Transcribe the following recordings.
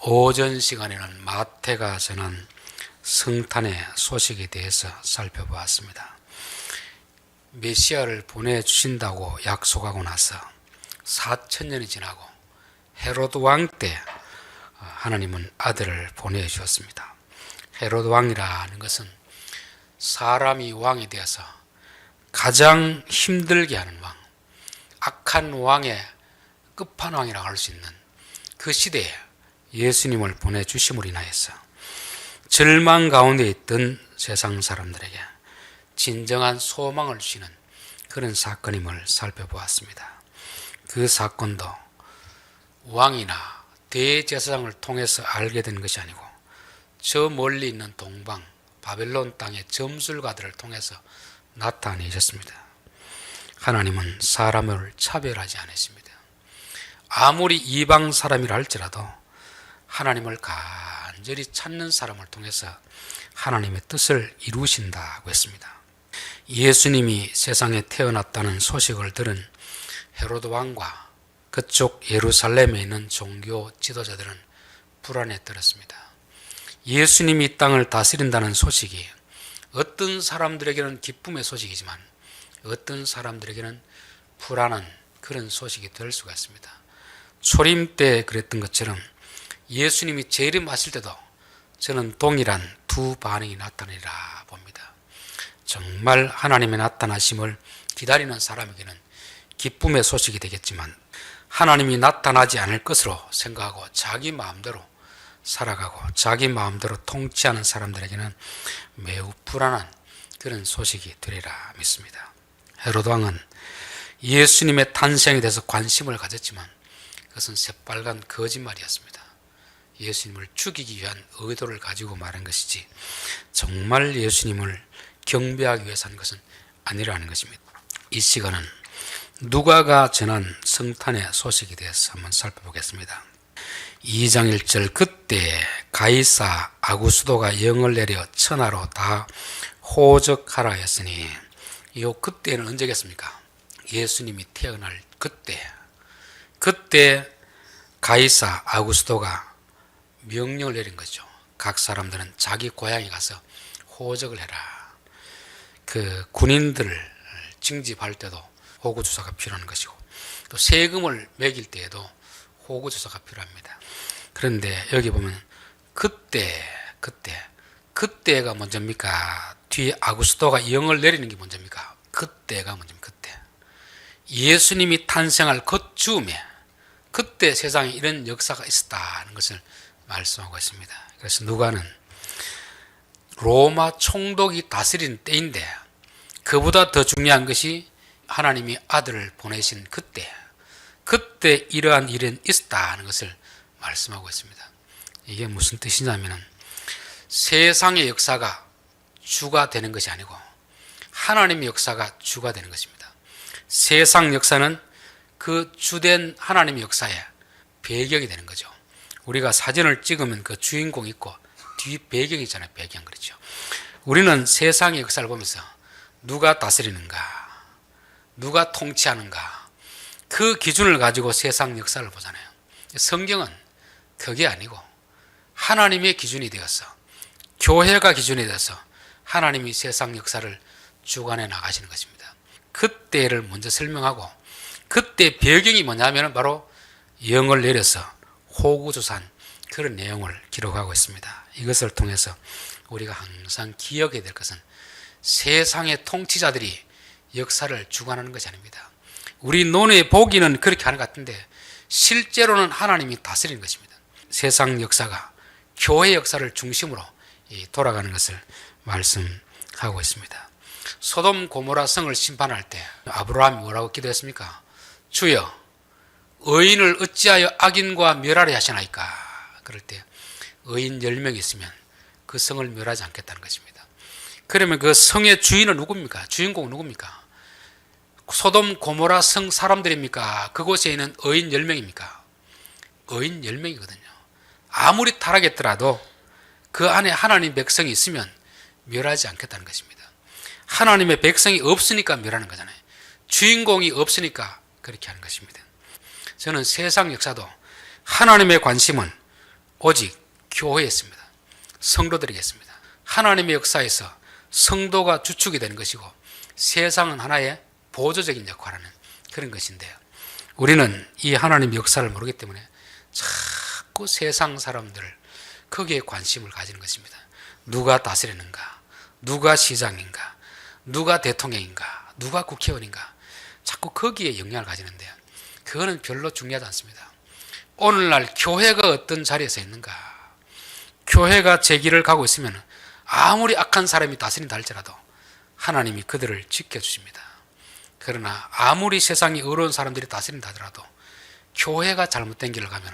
오전 시간에는 마태가 전한 성탄의 소식에 대해서 살펴보았습니다. 메시아를 보내주신다고 약속하고 나서 4000년이 지나고 헤로드 왕 때 하나님은 아들을 보내주었습니다. 헤로드 왕이라는 것은 사람이 왕이 되어서 가장 힘들게 하는 왕, 악한 왕의 끝판왕이라고 할 수 있는 그 시대에 예수님을 보내주심으로 인하여서 절망 가운데 있던 세상 사람들에게 진정한 소망을 주시는 그런 사건임을 살펴보았습니다. 그 사건도 왕이나 대제사장을 통해서 알게 된 것이 아니고 저 멀리 있는 동방 바벨론 땅의 점술가들을 통해서 나타내셨습니다. 하나님은 사람을 차별하지 않으십니다. 아무리 이방 사람이라 할지라도 하나님을 간절히 찾는 사람을 통해서 하나님의 뜻을 이루신다고 했습니다. 예수님이 세상에 태어났다는 소식을 들은 헤로드 왕과 그쪽 예루살렘에 있는 종교 지도자들은 불안에 떨었습니다. 예수님이 땅을 다스린다는 소식이 어떤 사람들에게는 기쁨의 소식이지만 어떤 사람들에게는 불안한 그런 소식이 될 수가 있습니다. 초림 때 그랬던 것처럼 예수님이 재림하실 때도 저는 동일한 두 반응이 나타내리라 봅니다. 정말 하나님의 나타나심을 기다리는 사람에게는 기쁨의 소식이 되겠지만 하나님이 나타나지 않을 것으로 생각하고 자기 마음대로 살아가고 자기 마음대로 통치하는 사람들에게는 매우 불안한 그런 소식이 되리라 믿습니다. 헤로드 왕은 예수님의 탄생에 대해서 관심을 가졌지만 그것은 새빨간 거짓말이었습니다. 예수님을 죽이기 위한 의도를 가지고 말한 것이지 정말 예수님을 경배하기 위해서 한 것은 아니라는 것입니다. 이 시간은 누가가 전한 성탄의 소식에 대해서 한번 살펴보겠습니다. 2장 1절 그때 가이사 아구스도가 영을 내려 천하로 다 호적하라 했으니 이 그때는 언제겠습니까? 예수님이 태어날 그때 가이사 아구스도가 명령을 내린 거죠. 각 사람들은 자기 고향에 가서 호적을 해라. 그 군인들을 징집할 때도 호구조사가 필요한 것이고 또 세금을 매길 때에도 호구조사가 필요합니다. 그런데 여기 보면 그때가 먼저입니까? 뒤에 아구스도가 영을 내리는 게 먼저입니까? 그때가 먼저입니다. 그때 예수님이 탄생할 그 즈음에 그때 세상에 이런 역사가 있었다는 것을 말씀하고 있습니다. 그래서 누가는 로마 총독이 다스린 때인데 그보다 더 중요한 것이 하나님이 아들을 보내신 그때 이러한 일은 있었다는 것을 말씀하고 있습니다. 이게 무슨 뜻이냐면 세상의 역사가 주가 되는 것이 아니고 하나님의 역사가 주가 되는 것입니다. 세상 역사는 그 주된 하나님의 역사의 배경이 되는 거죠. 우리가 사진을 찍으면 그 주인공 있고 뒤 배경이 있잖아요. 배경 그렇죠. 우리는 세상의 역사를 보면서 누가 다스리는가, 누가 통치하는가 그 기준을 가지고 세상 역사를 보잖아요. 성경은 그게 아니고 하나님의 기준이 되어서 교회가 기준이 되어서 하나님이 세상 역사를 주관해 나가시는 것입니다. 그때를 먼저 설명하고 그때 배경이 뭐냐면 바로 영을 내려서 호구조사한 그런 내용을 기록하고 있습니다. 이것을 통해서 우리가 항상 기억해야 될 것은 세상의 통치자들이 역사를 주관하는 것이 아닙니다. 우리 눈에 보기는 그렇게 하는 것 같은데 실제로는 하나님이 다스리는 것입니다. 세상 역사가 교회 역사를 중심으로 돌아가는 것을 말씀하고 있습니다. 소돔 고모라 성을 심판할 때 아브라함이 뭐라고 기도했습니까? 주여 의인을 어찌하여 악인과 멸하려 하시나이까? 그럴 때 의인 10명이 있으면 그 성을 멸하지 않겠다는 것입니다. 그러면 그 성의 주인은 누굽니까? 주인공은 누굽니까? 소돔 고모라 성 사람들입니까? 그곳에 있는 의인 10명입니까? 의인 10명이거든요. 아무리 타락했더라도 그 안에 하나님 백성이 있으면 멸하지 않겠다는 것입니다. 하나님의 백성이 없으니까 멸하는 거잖아요. 주인공이 없으니까 그렇게 하는 것입니다. 저는 세상 역사도 하나님의 관심은 오직 교회에 있습니다. 성도들에게 있습니다. 하나님의 역사에서 성도가 주축이 되는 것이고 세상은 하나의 보조적인 역할을 하는 그런 것인데요. 우리는 이 하나님의 역사를 모르기 때문에 자꾸 세상 사람들 거기에 관심을 가지는 것입니다. 누가 다스리는가? 누가 시장인가? 누가 대통령인가? 누가 국회의원인가? 자꾸 거기에 영향을 가지는데요. 그거는 별로 중요하지 않습니다. 오늘날 교회가 어떤 자리에 서 있는가? 교회가 제 길을 가고 있으면 아무리 악한 사람이 다스린다 할지라도 하나님이 그들을 지켜주십니다. 그러나 아무리 세상이 어려운 사람들이 다스린다 하더라도 교회가 잘못된 길을 가면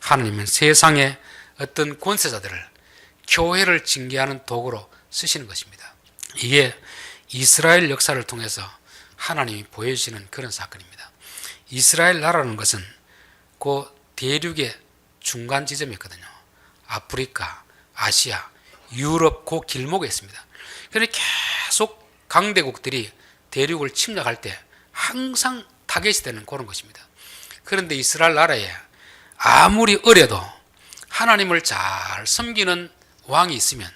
하나님은 세상의 어떤 권세자들을 교회를 징계하는 도구로 쓰시는 것입니다. 이게 이스라엘 역사를 통해서 하나님이 보여주시는 그런 사건입니다. 이스라엘 나라라는 것은 그 대륙의 중간 지점이었거든요. 아프리카, 아시아, 유럽 그 길목에 있습니다. 그런데 계속 강대국들이 대륙을 침략할 때 항상 타겟이 되는 그런 것입니다. 그런데 이스라엘 나라에 아무리 어려도 하나님을 잘 섬기는 왕이 있으면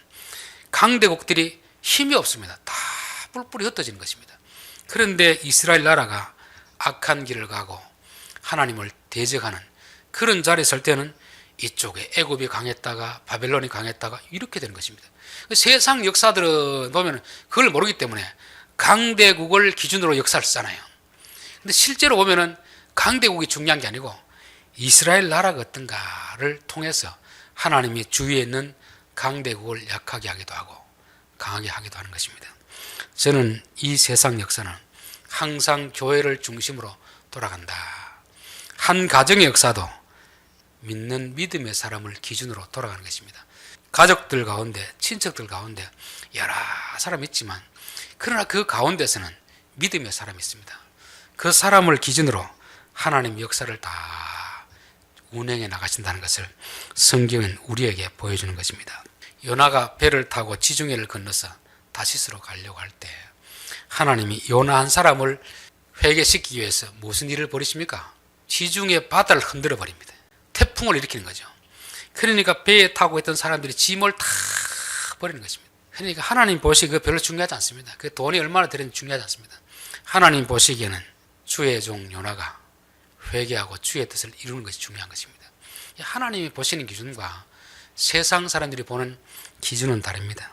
강대국들이 힘이 없습니다. 다 뿔뿔이 흩어지는 것입니다. 그런데 이스라엘 나라가 악한 길을 가고 하나님을 대적하는 그런 자리에 설 때는 이쪽에 애굽이 강했다가 바벨론이 강했다가 이렇게 되는 것입니다. 세상 역사들은 보면 그걸 모르기 때문에 강대국을 기준으로 역사를 쓰잖아요. 근데 실제로 보면은 강대국이 중요한 게 아니고 이스라엘 나라가 어떤가를 통해서 하나님이 주위에 있는 강대국을 약하게 하기도 하고 강하게 하기도 하는 것입니다. 저는 이 세상 역사는 항상 교회를 중심으로 돌아간다. 한 가정의 역사도 믿는 믿음의 사람을 기준으로 돌아가는 것입니다. 가족들 가운데, 친척들 가운데 여러 사람이 있지만 그러나 그 가운데서는 믿음의 사람이 있습니다. 그 사람을 기준으로 하나님 역사를 다 운행해 나가신다는 것을 성경은 우리에게 보여주는 것입니다. 요나가 배를 타고 지중해를 건너서 다시스로 가려고 할 때 하나님이 요나 한 사람을 회개시키기 위해서 무슨 일을 벌이십니까? 지중해 바다를 흔들어 버립니다. 태풍을 일으키는 거죠. 그러니까 배에 타고 있던 사람들이 짐을 다 버리는 것입니다. 그러니까 하나님 보시기에 그거 별로 중요하지 않습니다. 그 돈이 얼마나 들었는지 중요하지 않습니다. 하나님 보시기에는 주의 종 요나가 회개하고 주의 뜻을 이루는 것이 중요한 것입니다. 하나님이 보시는 기준과 세상 사람들이 보는 기준은 다릅니다.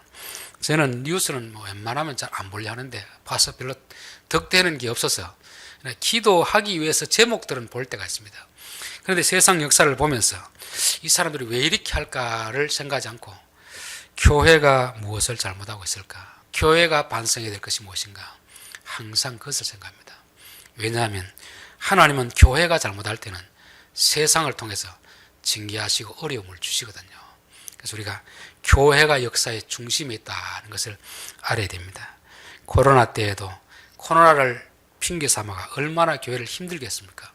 저는 뉴스는 웬만하면 잘 안 보려 하는데 봐서 별로 득되는 게 없어서 기도하기 위해서 제목들은 볼 때가 있습니다. 그런데 세상 역사를 보면서 이 사람들이 왜 이렇게 할까를 생각하지 않고 교회가 무엇을 잘못하고 있을까? 교회가 반성해야 될 것이 무엇인가? 항상 그것을 생각합니다. 왜냐하면 하나님은 교회가 잘못할 때는 세상을 통해서 징계하시고 어려움을 주시거든요. 그래서 우리가 교회가 역사의 중심에 있다는 것을 알아야 됩니다. 코로나 때에도 코로나를 핑계 삼아가 얼마나 교회를 힘들게 했습니까?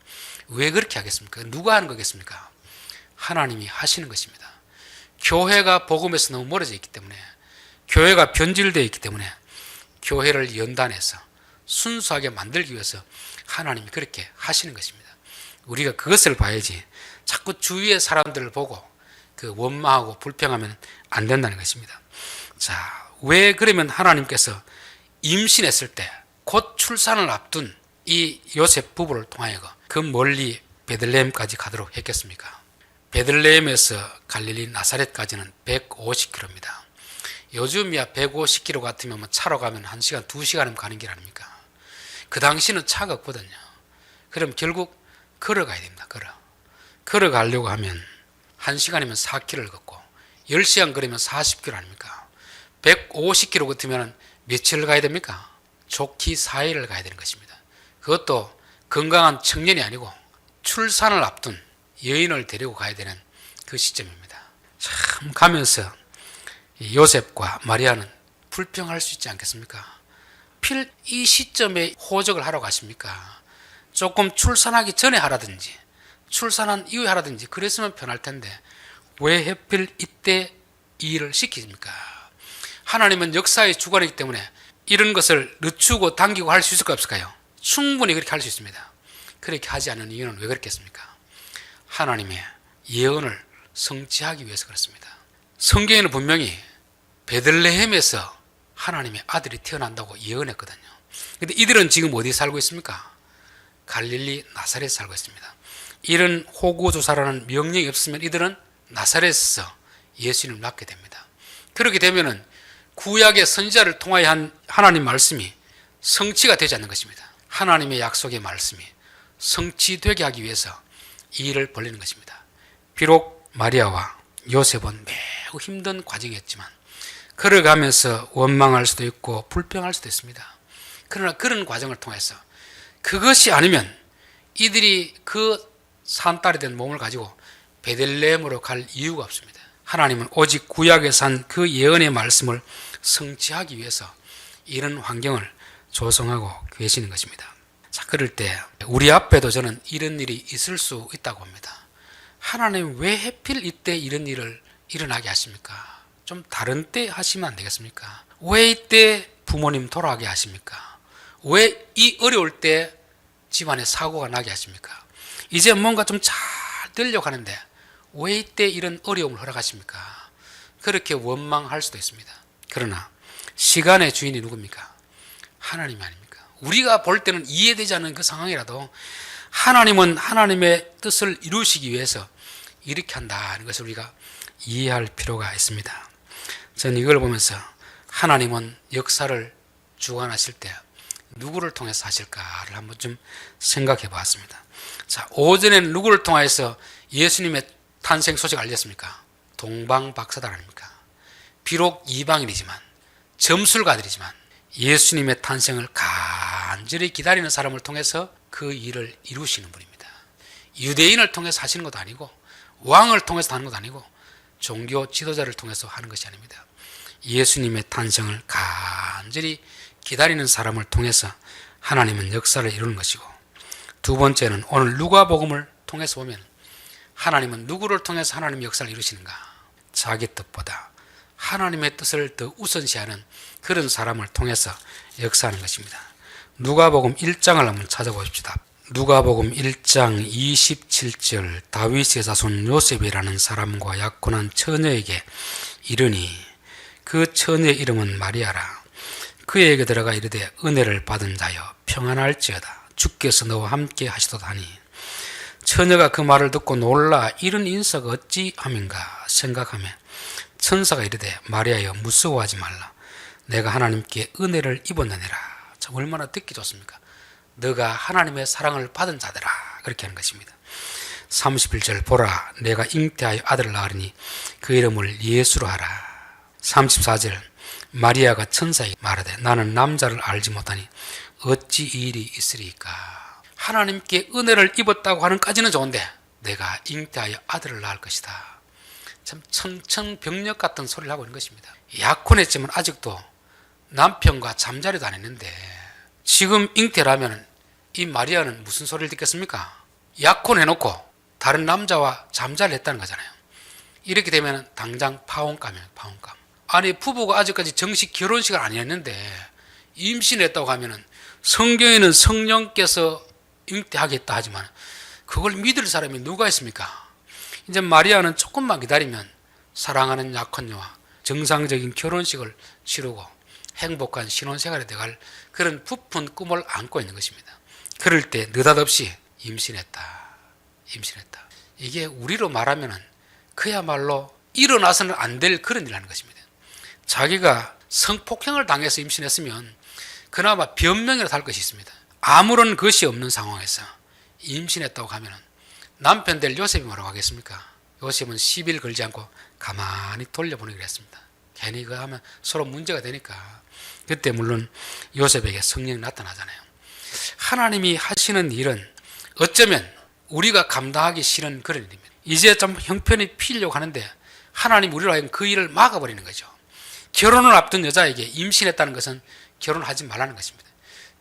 왜 그렇게 하겠습니까? 누가 하는 거겠습니까? 하나님이 하시는 것입니다. 교회가 복음에서 너무 멀어져 있기 때문에 교회가 변질되어 있기 때문에 교회를 연단해서 순수하게 만들기 위해서 하나님이 그렇게 하시는 것입니다. 우리가 그것을 봐야지 자꾸 주위의 사람들을 보고 그 원망하고 불평하면 안 된다는 것입니다. 자, 왜 그러면 하나님께서 임신했을 때 곧 출산을 앞둔 이 요셉 부부를 통하여 그 멀리 베들레헴까지 가도록 했겠습니까? 베들레헴에서 갈릴리 나사렛까지는 150km입니다. 요즘이야 150km 같으면 차로 가면 1시간, 2시간이면 가는 길 아닙니까? 그 당시는 차가 없거든요. 그럼 결국 걸어가야 됩니다. 걸어가려고 하면 1시간이면 4km를 걷고 10시간 걸으면 40km 아닙니까? 150km 같으면 며칠을 가야 됩니까? 좋기 4일을 가야 되는 것입니다. 그것도 건강한 청년이 아니고 출산을 앞둔 여인을 데리고 가야 되는 그 시점입니다. 참 가면서 요셉과 마리아는 불평할 수 있지 않겠습니까? 필 이 시점에 호적을 하러 가십니까? 조금 출산하기 전에 하라든지 출산한 이후에 하라든지 그랬으면 편할 텐데 왜 하필 이때 이 일을 시키십니까? 하나님은 역사의 주관이기 때문에 이런 것을 늦추고 당기고 할 수 있을까 없을까요? 충분히 그렇게 할 수 있습니다. 그렇게 하지 않는 이유는 왜 그렇겠습니까? 하나님의 예언을 성취하기 위해서 그렇습니다. 성경에는 분명히 베들레헴에서 하나님의 아들이 태어난다고 예언했거든요. 근데 이들은 지금 어디 살고 있습니까? 갈릴리 나사렛에 살고 있습니다. 이런 호구조사라는 명령이 없으면 이들은 나사렛에서 예수님을 낳게 됩니다. 그렇게 되면은 구약의 선지자를 통하여 한 하나님 말씀이 성취가 되지 않는 것입니다. 하나님의 약속의 말씀이 성취되게 하기 위해서 이 일을 벌리는 것입니다. 비록 마리아와 요셉은 매우 힘든 과정이었지만 걸어가면서 원망할 수도 있고 불평할 수도 있습니다. 그러나 그런 과정을 통해서 그것이 아니면 이들이 그 산딸이 된 몸을 가지고 베들레헴으로 갈 이유가 없습니다. 하나님은 오직 구약에 산 그 예언의 말씀을 성취하기 위해서 이런 환경을 조성하고 계시는 것입니다. 자, 그럴 때 우리 앞에도 저는 이런 일이 있을 수 있다고 봅니다. 하나님 왜 하필 이때 이런 일을 일어나게 하십니까? 좀 다른 때 하시면 안 되겠습니까? 왜 이때 부모님 돌아가게 하십니까? 왜 이 어려울 때 집안에 사고가 나게 하십니까? 이제 뭔가 좀 잘 되려고 하는데 왜 이때 이런 어려움을 허락하십니까? 그렇게 원망할 수도 있습니다. 그러나 시간의 주인이 누굽니까? 하나님이 아닙니까? 우리가 볼 때는 이해되지 않는 그 상황이라도 하나님은 하나님의 뜻을 이루시기 위해서 이렇게 한다는 것을 우리가 이해할 필요가 있습니다. 저는 이걸 보면서 하나님은 역사를 주관하실 때 누구를 통해서 하실까를 한번 좀 생각해 보았습니다. 자, 오전에는 누구를 통해서 예수님의 탄생 소식을 알렸습니까? 동방박사들 아닙니까? 비록 이방인이지만 점술가들이지만 예수님의 탄생을 간절히 기다리는 사람을 통해서 그 일을 이루시는 분입니다. 유대인을 통해서 하시는 것도 아니고 왕을 통해서 하는 것도 아니고 종교 지도자를 통해서 하는 것이 아닙니다. 예수님의 탄생을 간절히 기다리는 사람을 통해서 하나님은 역사를 이루는 것이고, 두 번째는 오늘 누가복음을 통해서 보면 하나님은 누구를 통해서 하나님의 역사를 이루시는가? 자기 뜻보다 하나님의 뜻을 더 우선시하는 그런 사람을 통해서 역사하는 것입니다. 누가복음 1장을 한번 찾아보십시다. 누가복음 1장 27절, 다윗의 자손 요셉이라는 사람과 약혼한 처녀에게 이르니 그 처녀의 이름은 마리아라. 그에게 들어가 이르되 은혜를 받은 자여 평안할지어다. 주께서 너와 함께 하시도다 하니, 처녀가 그 말을 듣고 놀라 이런 인사가 어찌 함인가 생각하며 천사가 이르되 마리아여 무서워하지 말라. 내가 하나님께 은혜를 입었느니라. 참 얼마나 듣기 좋습니까? 너가 하나님의 사랑을 받은 자들아. 그렇게 하는 것입니다. 31절 보라 내가 잉태하여 아들을 낳으리니 그 이름을 예수로 하라. 34절 마리아가 천사에게 말하되 나는 남자를 알지 못하니 어찌 이 일이 있으리까. 하나님께 은혜를 입었다고 하는까지는 좋은데 내가 잉태하여 아들을 낳을 것이다. 참 청천벽력 같은 소리를 하고 있는 것입니다. 약혼했지만 아직도 남편과 잠자리도 안 했는데 지금 잉태라면 이 마리아는 무슨 소리를 듣겠습니까? 약혼해놓고 다른 남자와 잠자리를 했다는 거잖아요. 이렇게 되면 당장 파혼감이에요. 파혼감. 아니 부부가 아직까지 정식 결혼식을 안 했는데 임신했다고 하면은 성경에는 성령께서 잉태하겠다 하지만 그걸 믿을 사람이 누가 있습니까? 이제 마리아는 조금만 기다리면 사랑하는 약혼녀와 정상적인 결혼식을 치르고 행복한 신혼생활에 들어갈 그런 부푼 꿈을 안고 있는 것입니다. 그럴 때 느닷없이 임신했다. 이게 우리로 말하면은 그야말로 일어나서는 안 될 그런 일을 하는 것입니다. 자기가 성폭행을 당해서 임신했으면 그나마 변명이라도 할 것이 있습니다. 아무런 것이 없는 상황에서 임신했다고 하면 남편 될 요셉이 뭐라고 하겠습니까? 요셉은 시비를 걸지 않고 가만히 돌려보내기로 했습니다. 괜히 그거 하면 서로 문제가 되니까. 그때 물론 요셉에게 성령이 나타나잖아요. 하나님이 하시는 일은 어쩌면 우리가 감당하기 싫은 그런 일입니다. 이제 좀 형편이 피려고 하는데 하나님 우리로 하여금 그 일을 막아버리는 거죠. 결혼을 앞둔 여자에게 임신했다는 것은 결혼하지 말라는 것입니다.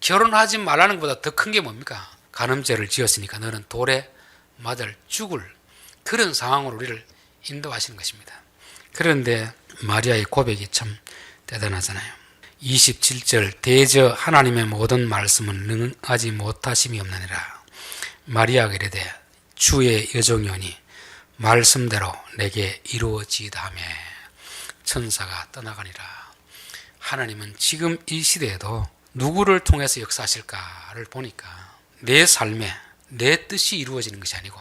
결혼하지 말라는 것보다 더 큰 게 뭡니까? 간음죄를 지었으니까 너는 돌에 맞을 죽을 그런 상황으로 우리를 인도하시는 것입니다. 그런데 마리아의 고백이 참 대단하잖아요. 27절 대저 하나님의 모든 말씀은 능하지 못하심이 없느니라. 마리아가 이르되 주의 여종이오니 말씀대로 내게 이루어지다며 천사가 떠나가니라. 하나님은 지금 이 시대에도 누구를 통해서 역사하실까를 보니까 내 삶에 내 뜻이 이루어지는 것이 아니고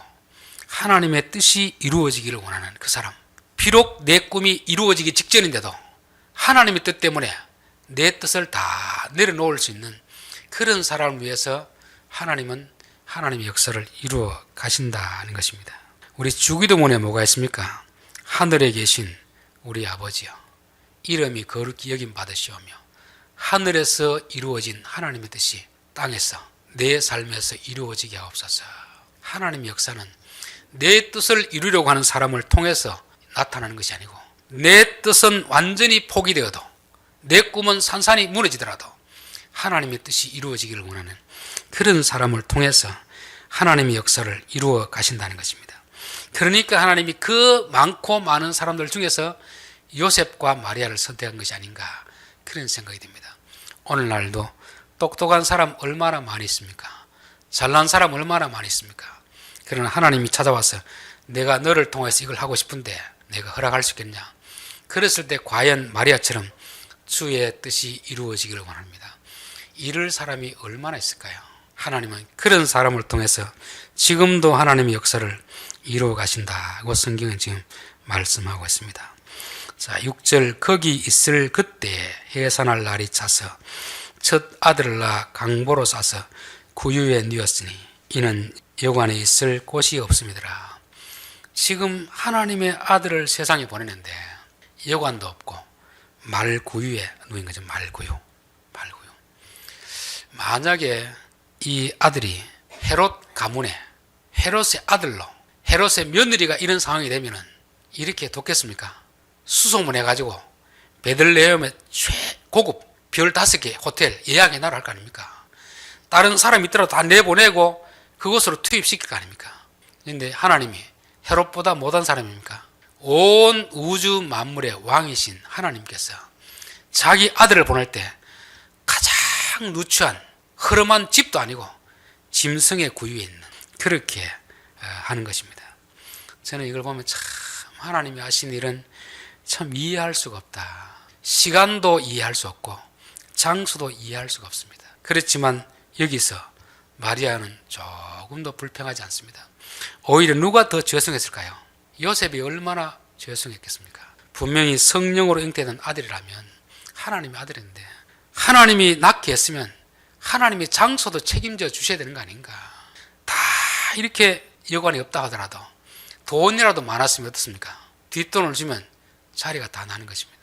하나님의 뜻이 이루어지기를 원하는 그 사람, 비록 내 꿈이 이루어지기 직전인데도 하나님의 뜻 때문에 내 뜻을 다 내려놓을 수 있는 그런 사람을 위해서 하나님은 하나님의 역사를 이루어 가신다는 것입니다. 우리 주기도문에 뭐가 있습니까? 하늘에 계신 우리 아버지여, 이름이 거룩히 여김 받으시오며 하늘에서 이루어진 하나님의 뜻이 땅에서 내 삶에서 이루어지게 하옵소서. 하나님의 역사는 내 뜻을 이루려고 하는 사람을 통해서 나타나는 것이 아니고 내 뜻은 완전히 포기되어도 내 꿈은 산산이 무너지더라도 하나님의 뜻이 이루어지기를 원하는 그런 사람을 통해서 하나님의 역사를 이루어 가신다는 것입니다. 그러니까 하나님이 그 많고 많은 사람들 중에서 요셉과 마리아를 선택한 것이 아닌가 그런 생각이 듭니다. 오늘날도 똑똑한 사람 얼마나 많이 있습니까? 잘난 사람 얼마나 많이 있습니까? 그러나 하나님이 찾아와서 내가 너를 통해서 이걸 하고 싶은데 내가 허락할 수 있겠냐? 그랬을 때 과연 마리아처럼 주의 뜻이 이루어지기를 원합니다. 이럴 사람이 얼마나 있을까요? 하나님은 그런 사람을 통해서 지금도 하나님의 역사를 이루어 가신다고 성경은 지금 말씀하고 있습니다. 자, 6절 거기 있을 그때 해산할 날이 차서 첫 아들을 낳아 강보로 싸서 구유에 누웠으니 이는 여관에 있을 곳이 없음이더라. 지금 하나님의 아들을 세상에 보내는데 여관도 없고 말구유에 누인 거죠. 말구유. 만약에 이 아들이 헤롯 가문의 헤롯의 아들로 헤롯의 며느리가 이런 상황이 되면은 이렇게 돕겠습니까? 수소문 해가지고 베들레헴의 최고급 별 5개 호텔 예약해 놔라 할 거 아닙니까? 다른 사람 있더라도 다 내보내고 그곳으로 투입시킬 거 아닙니까? 그런데 하나님이 헤롯보다 못한 사람입니까? 온 우주 만물의 왕이신 하나님께서 자기 아들을 보낼 때 가장 누추한 흐름한 집도 아니고 짐승의 구유에 있는 그렇게 하는 것입니다. 저는 이걸 보면 참 하나님이 하신 일은 참 이해할 수가 없다. 시간도 이해할 수 없고 장소도 이해할 수가 없습니다. 그렇지만 여기서 마리아는 조금도 불평하지 않습니다. 오히려 누가 더 죄송했을까요? 요셉이 얼마나 죄송했겠습니까? 분명히 성령으로 잉태된 아들이라면 하나님의 아들인데 하나님이 낳게 했으면 하나님의 장소도 책임져 주셔야 되는 거 아닌가. 다 이렇게 여관이 없다 하더라도 돈이라도 많았으면 어떻습니까? 뒷돈을 주면 자리가 다 나는 것입니다.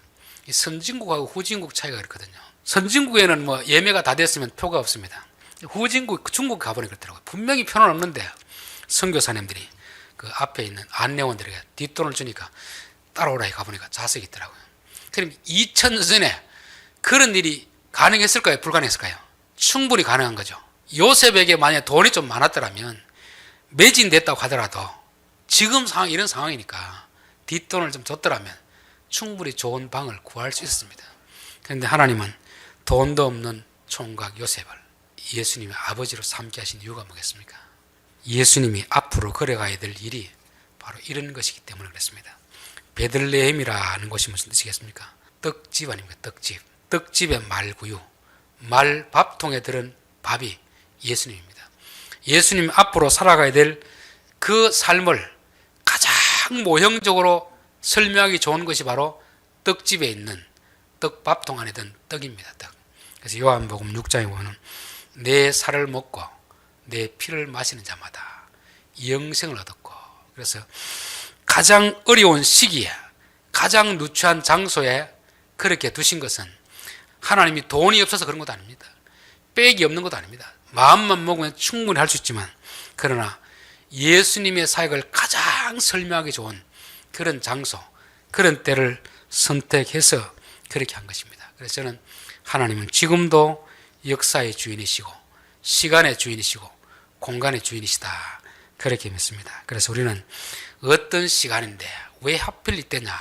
이 선진국하고 후진국 차이가 그렇거든요. 선진국에는 뭐 예매가 다 됐으면 표가 없습니다. 후진국, 중국 가보니 그렇더라고요. 분명히 표는 없는데 선교사님들이 그 앞에 있는 안내원들에게 뒷돈을 주니까 따라오라 해 가보니까 좌석이 있더라고요. 그럼 2000년 전에 그런 일이 가능했을까요? 불가능했을까요? 충분히 가능한 거죠. 요셉에게 만약 돈이 좀 많았더라면 매진됐다고 하더라도 지금 상황 이런 상황이니까 뒷돈을 좀 줬더라면 충분히 좋은 방을 구할 수 있었습니다. 그런데 하나님은 돈도 없는 총각 요셉을 예수님의 아버지로 삼게 하신 이유가 뭐겠습니까? 예수님이 앞으로 걸어가야 될 일이 바로 이런 것이기 때문에 그렇습니다. 베들레헴이라는 곳이 무슨 뜻이겠습니까? 떡집 아닙니까? 떡집. 떡집의 말구유, 말 밥통에 들은 밥이 예수님입니다. 예수님이 앞으로 살아가야 될 그 삶을 가장 모형적으로 설명하기 좋은 것이 바로 떡집에 있는 떡밥통 안에 든 떡입니다. 떡. 그래서 요한복음 6장에 보면 내 살을 먹고 내 피를 마시는 자마다 영생을 얻었고, 그래서 가장 어려운 시기에 가장 누추한 장소에 그렇게 두신 것은 하나님이 돈이 없어서 그런 것도 아닙니다. 빽이 없는 것도 아닙니다. 마음만 먹으면 충분히 할 수 있지만, 그러나 예수님의 사역을 가장 설명하기 좋은 그런 장소, 그런 때를 선택해서 그렇게 한 것입니다. 그래서 저는 하나님은 지금도 역사의 주인이시고 시간의 주인이시고 공간의 주인이시다, 그렇게 믿습니다. 그래서 우리는 어떤 시간인데 왜 하필 이때냐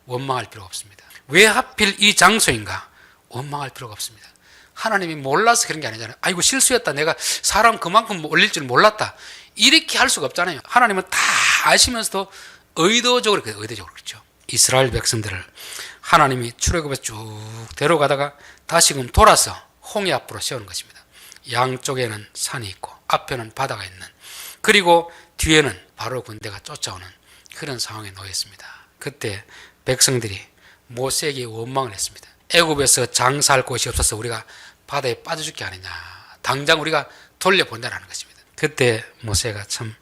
원망할 필요가 없습니다. 왜 하필 이 장소인가 원망할 필요가 없습니다. 하나님이 몰라서 그런 게 아니잖아요. 아이고 실수했다, 내가 사람 그만큼 올릴 줄 몰랐다, 이렇게 할 수가 없잖아요. 하나님은 다 아시면서도 의도적으로 그렇죠. 이스라엘 백성들을 하나님이 출애굽에서 쭉 데려가다가 다시금 돌아서 홍해 앞으로 세우는 것입니다. 양쪽에는 산이 있고 앞에는 바다가 있는, 그리고 뒤에는 바로 군대가 쫓아오는 그런 상황에 놓였습니다. 그때 백성들이 모세에게 원망을 했습니다. 애굽에서 장사할 곳이 없어서 우리가 바다에 빠져 죽게 하느냐, 당장 우리가 돌려본다라는 것입니다. 그때 모세가 참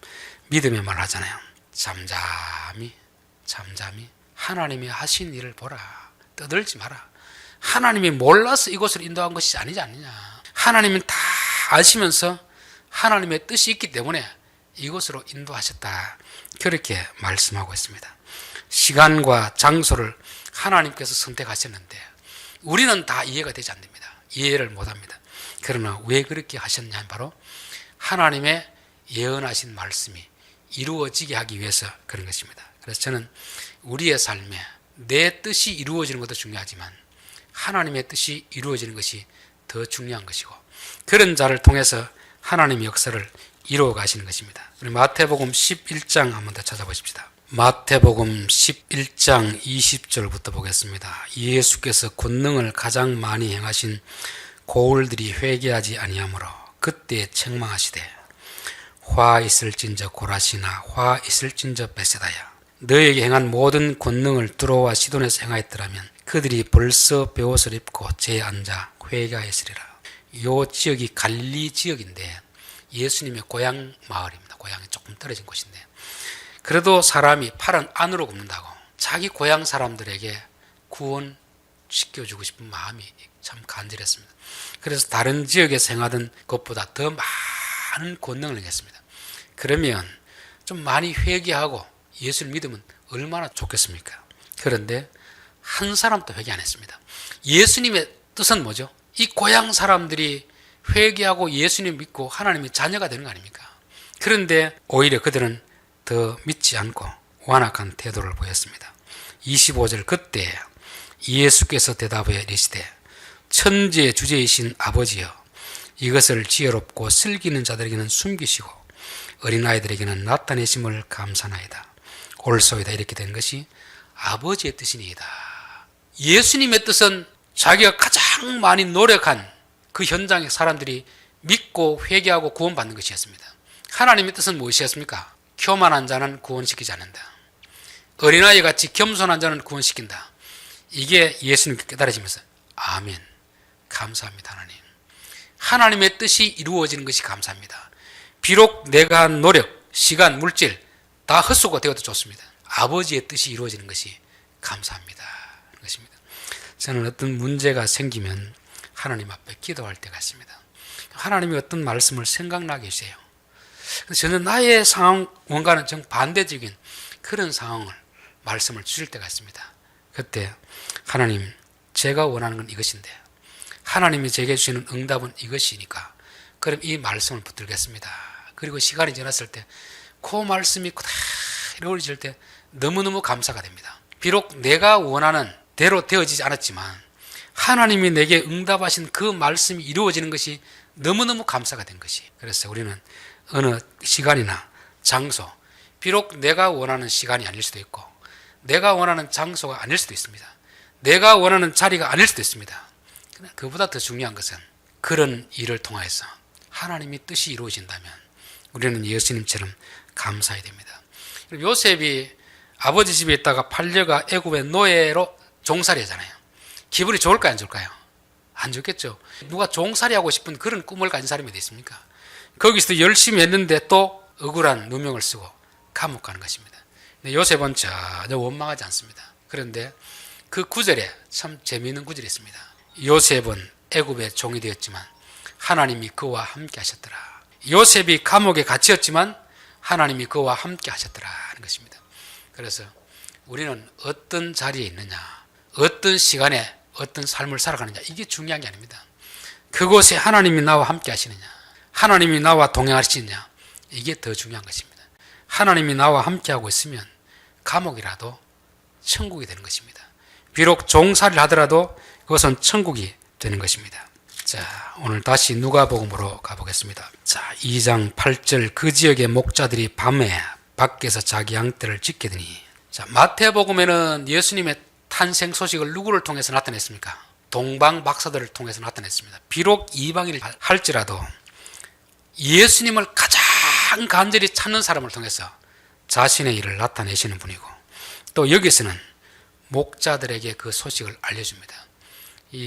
믿음의 말을 하잖아요. 잠잠히 하나님이 하신 일을 보라. 떠들지 마라. 하나님이 몰라서 이곳을 인도한 것이 아니지 않느냐. 하나님은 다 아시면서 하나님의 뜻이 있기 때문에 이곳으로 인도하셨다. 그렇게 말씀하고 있습니다. 시간과 장소를 하나님께서 선택하셨는데 우리는 다 이해가 되지 않습니다. 이해를 못합니다. 그러나 왜 그렇게 하셨냐, 바로 하나님의 예언하신 말씀이 이루어지게 하기 위해서 그런 것입니다. 그래서 저는 우리의 삶에 내 뜻이 이루어지는 것도 중요하지만 하나님의 뜻이 이루어지는 것이 더 중요한 것이고, 그런 자를 통해서 하나님의 역사를 이루어 가시는 것입니다. 우리 마태복음 11장 한번 더 찾아보십시다. 마태복음 11장 20절부터 보겠습니다. 예수께서 권능을 가장 많이 행하신 고을들이 회개하지 아니하므로 그때 책망하시되 화 있을진저 고라시나 화 있을진저 베세다야, 너에게 행한 모든 권능을 두로와 시돈에서 행하였더라면 그들이 벌써 베옷을 입고 재에 앉아 회개하였으리라. 요 지역이 갈릴리 지역인데 예수님의 고향 마을입니다. 고향이 조금 떨어진 곳인데, 그래도 사람이 팔은 안으로 굽는다고 자기 고향 사람들에게 구원시켜주고 싶은 마음이 참 간절했습니다. 그래서 다른 지역에서 행하던 것보다 더 많은 권능을 행했습니다. 그러면 좀 많이 회개하고 예수를 믿으면 얼마나 좋겠습니까? 그런데 한 사람도 회개 안 했습니다. 예수님의 뜻은 뭐죠? 이 고향 사람들이 회개하고 예수님 믿고 하나님의 자녀가 되는 거 아닙니까? 그런데 오히려 그들은 더 믿지 않고 완악한 태도를 보였습니다. 25절, 그때 예수께서 대답하여 이르시되 천지의 주제이신 아버지여, 이것을 지혜롭고 슬기는 자들에게는 숨기시고 어린아이들에게는 나타내심을 감사나이다. 옳소이다. 이렇게 된 것이 아버지의 뜻이니이다. 예수님의 뜻은 자기가 가장 많이 노력한 그 현장의 사람들이 믿고 회개하고 구원받는 것이었습니다. 하나님의 뜻은 무엇이었습니까? 교만한 자는 구원시키지 않는다. 어린아이 같이 겸손한 자는 구원시킨다. 이게 예수님께 깨달아지면서 아멘, 감사합니다. 하나님의 뜻이 이루어지는 것이 감사합니다. 비록 내가 한 노력, 시간, 물질 다 헛수고가 되어도 좋습니다. 아버지의 뜻이 이루어지는 것이 감사합니다. 것입니다. 저는 어떤 문제가 생기면 하나님 앞에 기도할 때가 있습니다. 하나님이 어떤 말씀을 생각나게 해주세요. 저는 나의 상황과는 정반대적인 그런 상황을 말씀을 주실 때가 있습니다. 그때 하나님, 제가 원하는 건 이것인데 하나님이 제게 주시는 응답은 이것이니까 그럼 이 말씀을 붙들겠습니다. 그리고 시간이 지났을 때 그 말씀이 그대로 이루어질 때 너무너무 감사가 됩니다. 비록 내가 원하는 대로 되어지지 않았지만 하나님이 내게 응답하신 그 말씀이 이루어지는 것이 너무너무 감사가 된 것이. 그래서 우리는 어느 시간이나 장소, 비록 내가 원하는 시간이 아닐 수도 있고 내가 원하는 장소가 아닐 수도 있습니다. 내가 원하는 자리가 아닐 수도 있습니다. 그보다 더 중요한 것은 그런 일을 통해서 하나님의 뜻이 이루어진다면 우리는 예수님처럼 감사해야 됩니다. 요셉이 아버지 집에 있다가 팔려가 애굽의 노예로 종살이 하잖아요. 기분이 좋을까요, 안 좋을까요? 안 좋겠죠. 누가 종살이 하고 싶은 그런 꿈을 가진 사람이 어디 있습니까? 거기서 열심히 했는데 또 억울한 누명을 쓰고 감옥 가는 것입니다. 요셉은 전혀 원망하지 않습니다. 그런데 그 구절에 참 재미있는 구절이 있습니다. 요셉은 애굽의 종이 되었지만 하나님이 그와 함께 하셨더라. 요셉이 감옥에 갇혔지만 하나님이 그와 함께 하셨더라 하는 것입니다. 그래서 우리는 어떤 자리에 있느냐, 어떤 시간에 어떤 삶을 살아가느냐, 이게 중요한 게 아닙니다. 그곳에 하나님이 나와 함께 하시느냐, 하나님이 나와 동행하시느냐, 이게 더 중요한 것입니다. 하나님이 나와 함께 하고 있으면 감옥이라도 천국이 되는 것입니다. 비록 종살이를 하더라도 그것은 천국이 되는 것입니다. 자, 오늘 다시 누가복음으로 가보겠습니다. 자, 2장 8절, 그 지역의 목자들이 밤에 밖에서 자기 양떼를 지키더니. 자, 마태복음에는 예수님의 탄생 소식을 누구를 통해서 나타냈습니까? 동방 박사들을 통해서 나타냈습니다. 비록 이방인을 할지라도 예수님을 가장 간절히 찾는 사람을 통해서 자신의 일을 나타내시는 분이고, 또 여기서는 목자들에게 그 소식을 알려줍니다.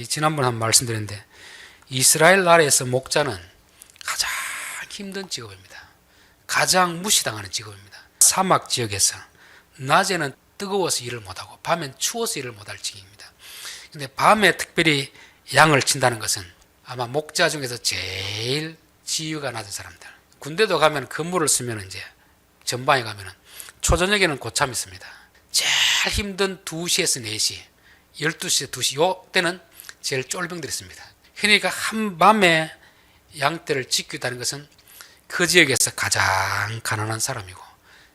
지난번에 한 말씀드렸는데, 이스라엘 나라에서 목자는 가장 힘든 직업입니다. 가장 무시당하는 직업입니다. 사막 지역에서 낮에는 뜨거워서 일을 못하고 밤엔 추워서 일을 못할 지경입니다. 근데 밤에 특별히 양을 친다는 것은 아마 목자 중에서 제일 지위가 낮은 사람들. 군대도 가면 근무를 쓰면 이제 전방에 가면은 초저녁에는 고참 있습니다. 제일 힘든 2시에서 4시, 12시에서 2시, 요 때는 제일 쫄병들이 있습니다. 그러니까 한밤에 양떼를 지키다는 것은 그 지역에서 가장 가난한 사람이고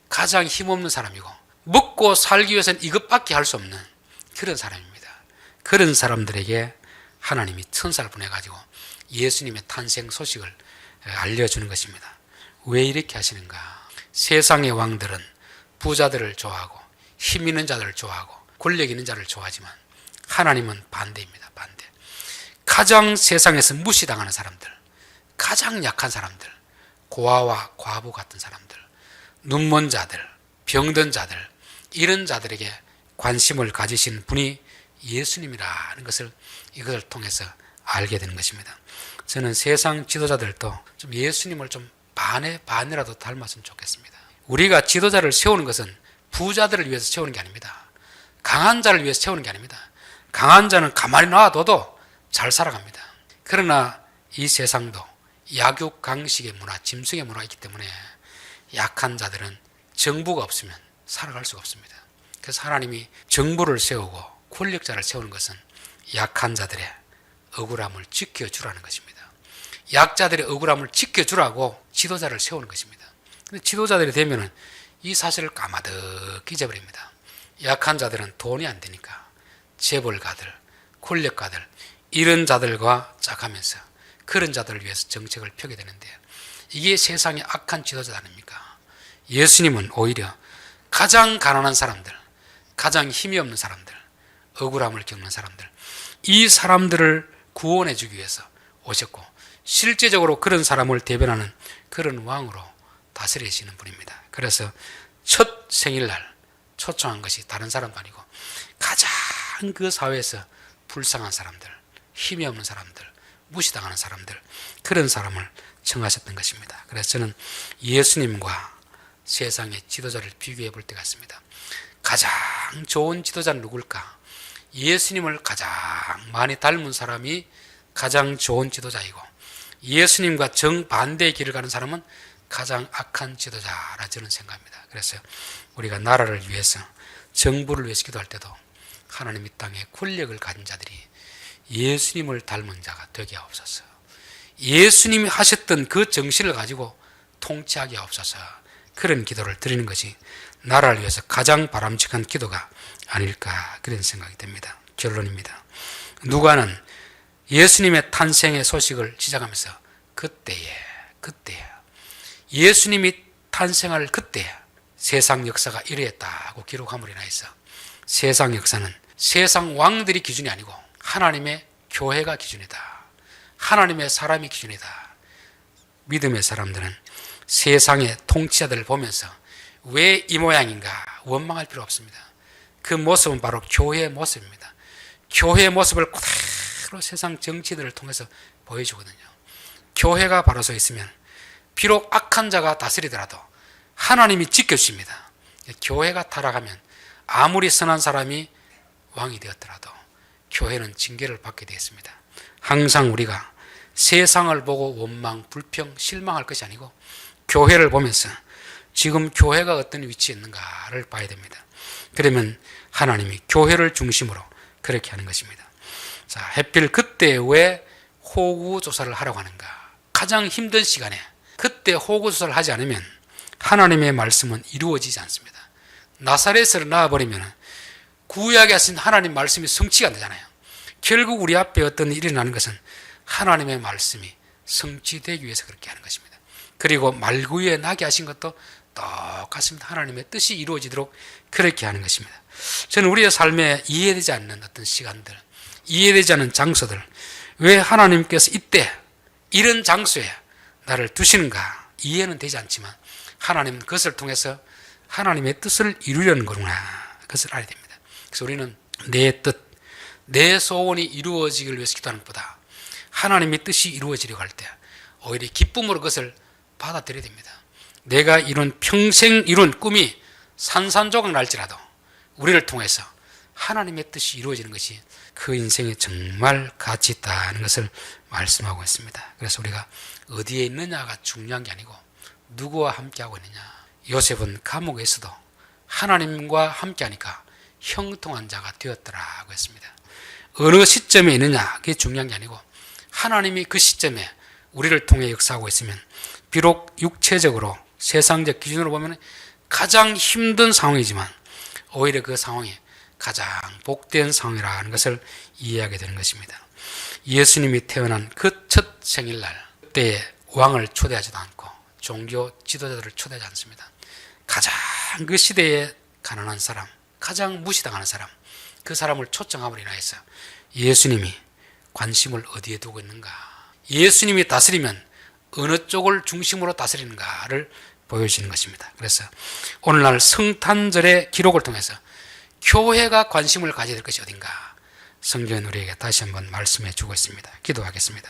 가장 힘없는 사람이고 먹고 살기 위해서는 이것밖에 할 수 없는 그런 사람입니다. 그런 사람들에게 하나님이 천사를 보내가지고 예수님의 탄생 소식을 알려주는 것입니다. 왜 이렇게 하시는가? 세상의 왕들은 부자들을 좋아하고 힘 있는 자들을 좋아하고 권력 있는 자를 좋아하지만 하나님은 반대입니다. 반대. 가장 세상에서 무시당하는 사람들, 가장 약한 사람들, 고아와 과부 같은 사람들, 눈먼 자들, 병든 자들, 이런 자들에게 관심을 가지신 분이 예수님이라는 것을 이것을 통해서 알게 되는 것입니다. 저는 세상 지도자들도 좀 예수님을 좀 반이라도 닮았으면 좋겠습니다. 우리가 지도자를 세우는 것은 부자들을 위해서 세우는 게 아닙니다. 강한 자를 위해서 세우는 게 아닙니다. 강한 자는 가만히 놔둬도 잘 살아갑니다. 그러나 이 세상도 약육 강식의 문화, 짐승의 문화가 있기 때문에 약한 자들은 정부가 없으면 살아갈 수가 없습니다. 그래서 하나님이 정부를 세우고 권력자를 세우는 것은 약한 자들의 억울함을 지켜주라는 것입니다. 약자들의 억울함을 지켜주라고 지도자를 세우는 것입니다. 근데 지도자들이 되면은 이 사실을 까마득히 잊어버립니다. 약한 자들은 돈이 안 되니까 재벌가들, 권력가들, 이런 자들과 짝하면서 그런 자들을 위해서 정책을 펴게 되는데, 이게 세상의 악한 지도자 아닙니까? 예수님은 오히려 가장 가난한 사람들, 가장 힘이 없는 사람들, 억울함을 겪는 사람들, 이 사람들을 구원해 주기 위해서 오셨고, 실제적으로 그런 사람을 대변하는 그런 왕으로 다스리시는 분입니다. 그래서 첫 생일날 초청한 것이 다른 사람도 아니고 가장 그 사회에서 불쌍한 사람들, 힘이 없는 사람들, 무시당하는 사람들, 그런 사람을 청하셨던 것입니다. 그래서 저는 예수님과 세상의 지도자를 비교해 볼 때가 있습니다. 가장 좋은 지도자는 누굴까? 예수님을 가장 많이 닮은 사람이 가장 좋은 지도자이고, 예수님과 정반대의 길을 가는 사람은 가장 악한 지도자라 저는 생각합니다. 그래서 우리가 나라를 위해서, 정부를 위해서 기도할 때도 하나님 이 땅에 권력을 가진 자들이 예수님을 닮은 자가 되게 하옵소서. 예수님이 하셨던 그 정신을 가지고 통치하게 하옵소서. 그런 기도를 드리는 것이 나라를 위해서 가장 바람직한 기도가 아닐까, 그런 생각이 듭니다. 결론입니다. 누가는 예수님의 탄생의 소식을 시작하면서 그때에 예수님이 탄생할 그때 세상 역사가 이러했다고 기록함으로 인하여서 세상 역사는 세상 왕들이 기준이 아니고 하나님의 교회가 기준이다. 하나님의 사람이 기준이다. 믿음의 사람들은 세상의 통치자들을 보면서 왜 이 모양인가 원망할 필요 없습니다. 그 모습은 바로 교회의 모습입니다. 교회의 모습을 그대로 세상 정치인들을 통해서 보여주거든요. 교회가 바로 서 있으면 비록 악한 자가 다스리더라도 하나님이 지켜주십니다. 교회가 타락하면 아무리 선한 사람이 왕이 되었더라도 교회는 징계를 받게 되었습니다. 항상 우리가 세상을 보고 원망, 불평, 실망할 것이 아니고 교회를 보면서 지금 교회가 어떤 위치에 있는가를 봐야 됩니다. 그러면 하나님이 교회를 중심으로 그렇게 하는 것입니다. 자, 하필 그때 왜 호구조사를 하라고 하는가? 가장 힘든 시간에 그때 호구조사를 하지 않으면 하나님의 말씀은 이루어지지 않습니다. 나사렛을 낳아버리면 구약에 하신 하나님 말씀이 성취가 안 되잖아요. 결국 우리 앞에 어떤 일이 일어나는 것은 하나님의 말씀이 성취되기 위해서 그렇게 하는 것입니다. 그리고 말구유에 나게 하신 것도 똑같습니다. 하나님의 뜻이 이루어지도록 그렇게 하는 것입니다. 저는 우리의 삶에 이해되지 않는 어떤 시간들, 이해되지 않는 장소들, 왜 하나님께서 이때 이런 장소에 나를 두시는가 이해는 되지 않지만 하나님은 그것을 통해서 하나님의 뜻을 이루려는 거구나, 그것을 알아야 됩니다. 그래서 우리는 내 뜻, 내 소원이 이루어지기를 위해서 기도하는 것보다 하나님의 뜻이 이루어지려고 할 때 오히려 기쁨으로 그것을 받아들여야 됩니다. 내가 평생 이룬 꿈이 산산조각 날지라도 우리를 통해서 하나님의 뜻이 이루어지는 것이 그 인생에 정말 가치 있다는 것을 말씀하고 있습니다. 그래서 우리가 어디에 있느냐가 중요한 게 아니고 누구와 함께하고 있느냐. 요셉은 감옥에 있어도 하나님과 함께하니까 형통한 자가 되었더라고 했습니다. 어느 시점에 있느냐 그게 중요한 게 아니고 하나님이 그 시점에 우리를 통해 역사하고 있으면 비록 육체적으로 세상적 기준으로 보면 가장 힘든 상황이지만 오히려 그 상황이 가장 복된 상황이라는 것을 이해하게 되는 것입니다. 예수님이 태어난 그 첫 생일날 그때 왕을 초대하지도 않고 종교 지도자들을 초대하지 않습니다. 가장 그 시대에 가난한 사람, 가장 무시당하는 사람, 그 사람을 초청함으로 인하여서 예수님이 관심을 어디에 두고 있는가, 예수님이 다스리면 어느 쪽을 중심으로 다스리는가를 보여주는 것입니다. 그래서 오늘날 성탄절의 기록을 통해서 교회가 관심을 가져야 될 것이 어딘가 성경은 우리에게 다시 한번 말씀해 주고 있습니다. 기도하겠습니다.